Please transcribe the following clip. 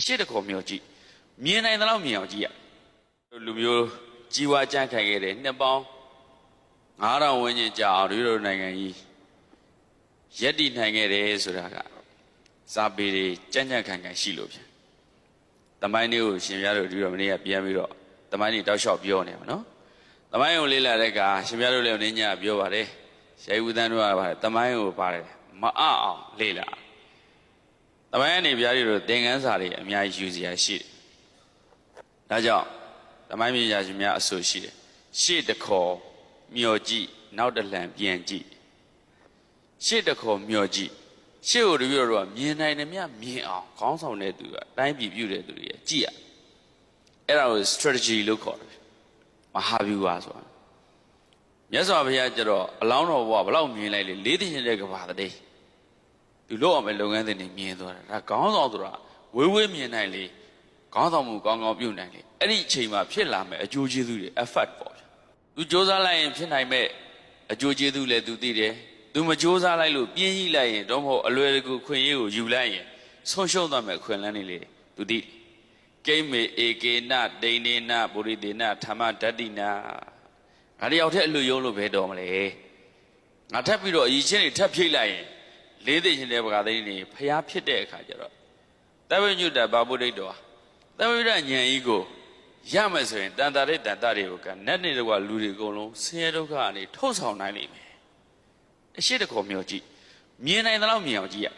ရှေ့တစ်ခေါ်မျှော်ကြည့်မြင်နိုင်သလောက်မြင်အောင်ကြည့်ရလူမျိုးကြီးဝါကြမ်းခိုင်ခဲ့တဲ့နှစ်ပေါင်း9000ဝန်းကျင်ကြာအောင်တို့နိုင်ငံကြီးရက်တည်နိုင်ခဲ့တယ်ဆိုတာကစာပေတွေကြမ်းကြမ်းခိုင်ခိုင်ရှိလို့ပြန်တမိုင်းလေးကိုရှင်ပြတို့ဒီတော့မနေ့ကပြန်ပြီးတော့တမိုင်းလေးတောက်လျှောက်ပြောနေပါနော်တမိုင်းကိုလေးလာတဲ့ကရှင်ပြတို့လည်းနင်းညပြောပါတယ်ရှေးဦးသန်းတို့ကပါတယ်တမိုင်းကိုပါတယ်မအောင်လေးလာတမိုင်းကနေပြားတွေသင်ခန်းစာတွေအများကြီးယူစရာရှိတယ်ဒါကြောင့်တမိုင်းပညာရှင်များအဆိုရှိတယ်ရှေ့တစ်ခေါ်မျှော်ကြည့်နောက်တစ်လှန်ပြန်ကြည့်ရှေ့တစ်ခေါ်မျှော်ကြည့်ရှေ့ကိုတပြည့်တော့မြင်နိုင်တယ်မြမြင်အောင်ခေါင်းဆောင်တဲ့သူကအတိုင်းပြည်ပြုတဲ့သူတွေကြည့်ရအဲ့ဒါကို strategy လို့ခေါ်တယ်မဟာဗျူဟာဆိုတာမြတ်စွာဘုရားကျတော့အလောင်းတော်ဘုရားဘလောက်မြင်လိုက်လေလေးသိရှင်တဲ့ကဘာတည်းသူလို့အောင်မဲ့လုပ်ငန်းတွေမြင်သွားတာဒါခေါင်းဆောင်ဆိုတာဝေးဝေးမြင်နိုင်လေခေါင်းဆောင်မှုကောင်းကောင်းပြုနိုင်လေအဲ့ဒီအချိန်မှာဖြစ်လာမဲ့အကျိုးကျေးဇူးတွေ effort ပေါ့သူစ조사လိုက်ရင်ဖြစ်နိုင်မဲ့အကျိုးကျေးဇူးလည်းသူသိတယ်သူမစ조사လိုက်လို့ပြင်းကြီးလိုက်ရင်တော့မဟုတ်အလွယ်တကူခွင့်ရေးကိုယူလိုက်ရင်ဆုံးရှုံးသွားမဲ့ခွင့်လန်းနေလေသူသိကိမေဧကေနဒိဋ္ဌိနပုရိသေနဓမ္မဓတ္တိနာငါတယောက်တည်းအလူယုံလို့ပဲတော်မလဲငါထပ်ပြီးတော့အရေးချင်းတွေထပ်ဖြိတ်လိုက်ရင်လေးသိရှင်တဲ့ဘဂသိန်းနေဖျားဖြစ်တဲ့အခါကျတော့တပည့်ညုတဘာဗုဒ္ဓတော်တပည့်ရဉာဏ်ကြီးကိုရမယ်ဆိုရင်တန်တာတဲ့တန်တာတွေကိုကနတ်နေတော့လူတွေအကုန်လုံးဆင်းရဲဒုက္ခကနေထုတ်ဆောင်နိုင်လိမ့်မယ်အရှိတခေါ်မျိုးကြည့်မြင်နိုင်သလောက်မြင်အောင်ကြည့်ရ